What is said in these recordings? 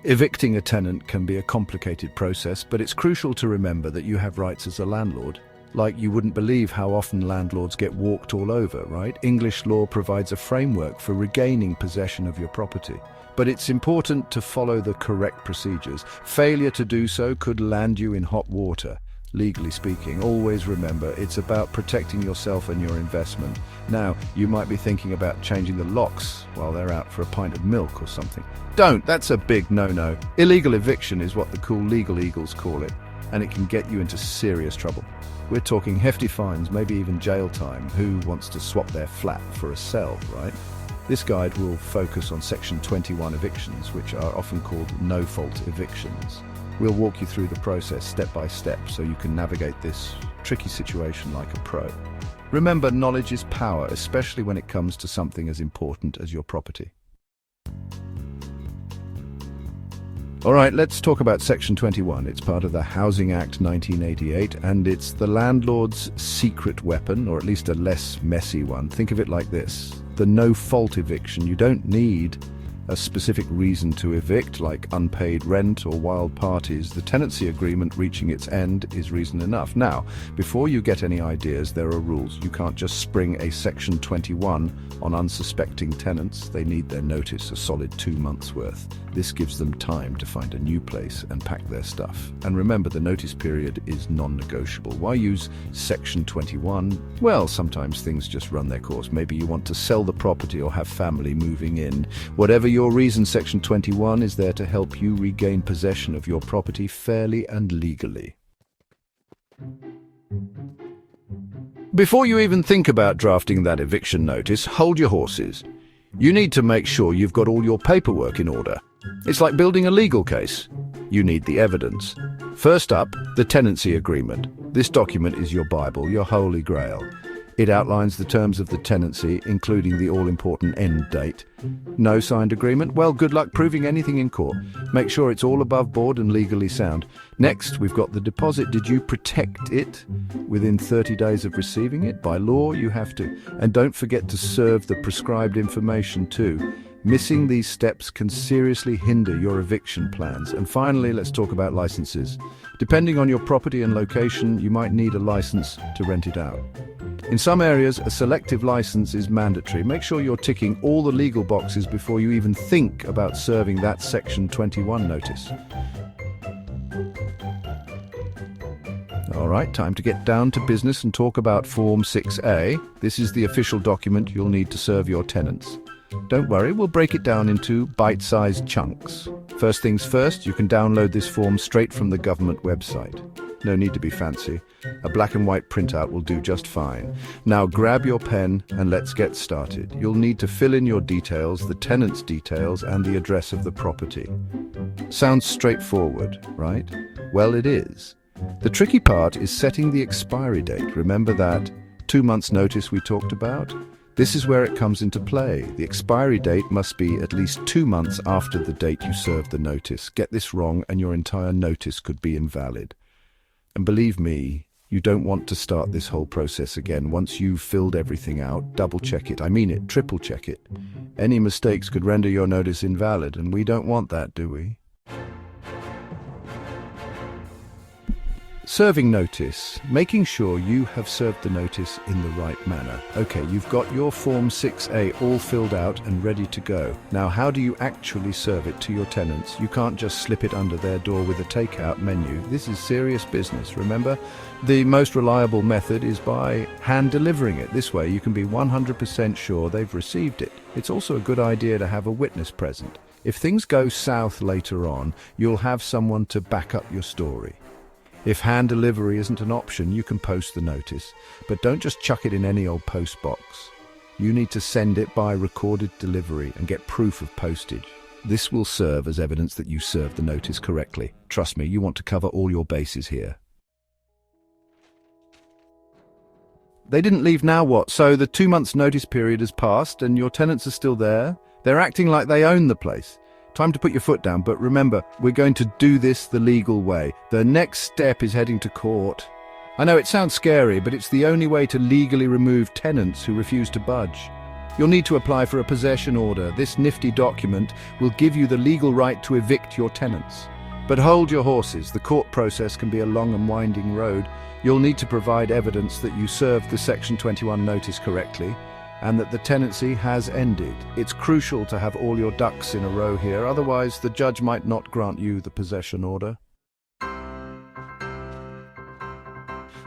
Evicting a tenant can be a complicated process, but it's crucial to remember that you have rights as a landlord. Like, you wouldn't believe how often landlords get walked all over, right? English law provides a framework for regaining possession of your property. But it's important to follow the correct procedures. Failure to do so could land you in hot water. Legally speaking, always remember it's about protecting yourself and your investment. Now, you might be thinking about changing the locks while they're out for a pint of milk or something. Don't! That's a big no-no. Illegal eviction is what the cool legal eagles call it, and it can get you into serious trouble. We're talking hefty fines, maybe even jail time. Who wants to swap their flat for a cell, right? This guide will focus on Section 21 evictions, which are often called no-fault evictions. We'll walk you through the process step by step so you can navigate this tricky situation like a pro. Remember, knowledge is power, especially when it comes to something as important as your property. All right, let's talk about Section 21. It's part of the Housing Act 1988, and it's the landlord's secret weapon, or at least a less messy one. Think of it like this. The no-fault eviction. You don't need a specific reason to evict, like unpaid rent or wild parties. The tenancy agreement reaching its end is reason enough. Now, before you get any ideas, there are rules. You can't just spring a Section 21 on unsuspecting tenants. They need their notice, a solid 2 months' worth. This gives them time to find a new place and pack their stuff. And remember, the notice period is non-negotiable. Why use Section 21? Well, sometimes things just run their course. Maybe you want to sell the property or have family moving in. Whatever your reason, Section 21 is there to help you regain possession of your property fairly and legally. Before you even think about drafting that eviction notice, hold your horses. You need to make sure you've got all your paperwork in order. It's like building a legal case. You need the evidence. First up, the tenancy agreement. This document is your Bible, your holy grail. It outlines the terms of the tenancy, including the all-important end date. No signed agreement? Well, good luck proving anything in court. Make sure it's all above board and legally sound. Next, we've got the deposit. Did you protect it within 30 days of receiving it? By law, you have to. And don't forget to serve the prescribed information too. Missing these steps can seriously hinder your eviction plans. And finally, let's talk about licenses. Depending on your property and location, you might need a license to rent it out. In some areas, a selective license is mandatory. Make sure you're ticking all the legal boxes before you even think about serving that Section 21 notice. All right, time to get down to business and talk about Form 6A. This is the official document you'll need to serve your tenants. Don't worry, we'll break it down into bite-sized chunks. First things first, you can download this form straight from the government website. No need to be fancy. A black and white printout will do just fine. Now grab your pen and let's get started. You'll need to fill in your details, the tenant's details, and the address of the property. Sounds straightforward, right? Well, it is. The tricky part is setting the expiry date. Remember that 2 months notice we talked about? This is where it comes into play. The expiry date must be at least 2 months after the date you served the notice. Get this wrong and your entire notice could be invalid. And believe me, you don't want to start this whole process again. Once you've filled everything out, double check it. I mean it, triple check it. Any mistakes could render your notice invalid, and we don't want that, do we? Serving notice. Making sure you have served the notice in the right manner. Okay, you've got your Form 6A all filled out and ready to go. Now, how do you actually serve it to your tenants? You can't just slip it under their door with a takeout menu. This is serious business, remember? The most reliable method is by hand delivering it. This way you can be 100% sure they've received it. It's also a good idea to have a witness present. If things go south later on, you'll have someone to back up your story. If hand delivery isn't an option, you can post the notice, but don't just chuck it in any old post box. You need to send it by recorded delivery and get proof of postage. This will serve as evidence that you served the notice correctly. Trust me, you want to cover all your bases here. They didn't leave, now what? So the 2 months notice period has passed and your tenants are still there? They're acting like they own the place. Time to put your foot down, but remember, we're going to do this the legal way. The next step is heading to court. I know it sounds scary, but it's the only way to legally remove tenants who refuse to budge. You'll need to apply for a possession order. This nifty document will give you the legal right to evict your tenants. But hold your horses, the court process can be a long and winding road. You'll need to provide evidence that you served the Section 21 notice correctly and that the tenancy has ended. It's crucial to have all your ducks in a row here, otherwise the judge might not grant you the possession order.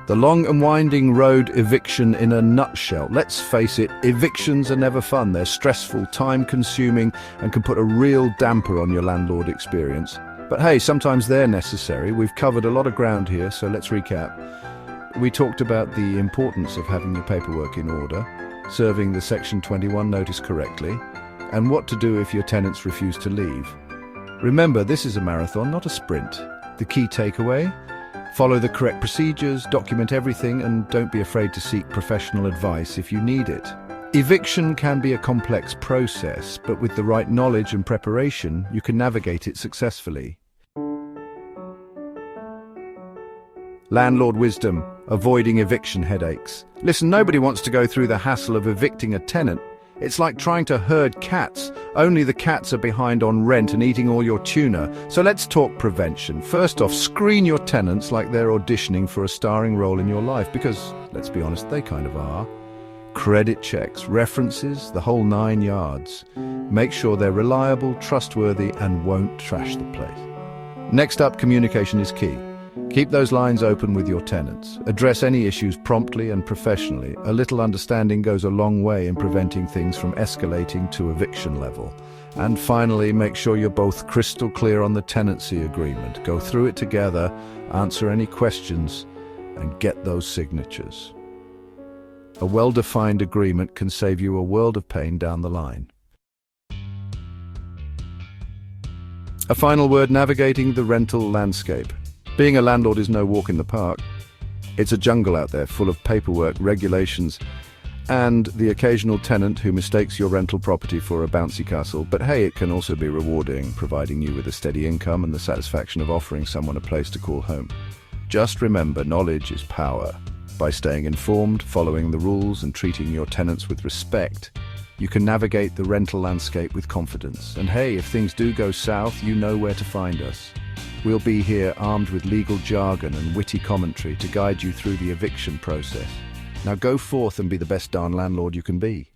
The long and winding road eviction in a nutshell. Let's face it, evictions are never fun. They're stressful, time-consuming, and can put a real damper on your landlord experience. But hey, sometimes they're necessary. We've covered a lot of ground here, so let's recap. We talked about the importance of having your paperwork in order, serving the Section 21 notice correctly, and what to do if your tenants refuse to leave. Remember, this is a marathon, not a sprint. The key takeaway? Follow the correct procedures, document everything, and don't be afraid to seek professional advice if you need it. Eviction can be a complex process, but with the right knowledge and preparation, you can navigate it successfully. Landlord wisdom, avoiding eviction headaches. Listen, nobody wants to go through the hassle of evicting a tenant. It's like trying to herd cats. Only the cats are behind on rent and eating all your tuna. So let's talk prevention. First off, screen your tenants like they're auditioning for a starring role in your life, because, let's be honest, they kind of are. Credit checks, references, the whole 9 yards. Make sure they're reliable, trustworthy, and won't trash the place. Next up, communication is key. Keep those lines open with your tenants. Address any issues promptly and professionally. A little understanding goes a long way in preventing things from escalating to eviction level. And finally, make sure you're both crystal clear on the tenancy agreement. Go through it together, answer any questions, and get those signatures. A well-defined agreement can save you a world of pain down the line. A final word: navigating the rental landscape. Being a landlord is no walk in the park. It's a jungle out there full of paperwork, regulations, and the occasional tenant who mistakes your rental property for a bouncy castle. But hey, it can also be rewarding, providing you with a steady income and the satisfaction of offering someone a place to call home. Just remember, knowledge is power. By staying informed, following the rules, and treating your tenants with respect, you can navigate the rental landscape with confidence. And hey, if things do go south, you know where to find us. We'll be here armed with legal jargon and witty commentary to guide you through the eviction process. Now go forth and be the best darn landlord you can be.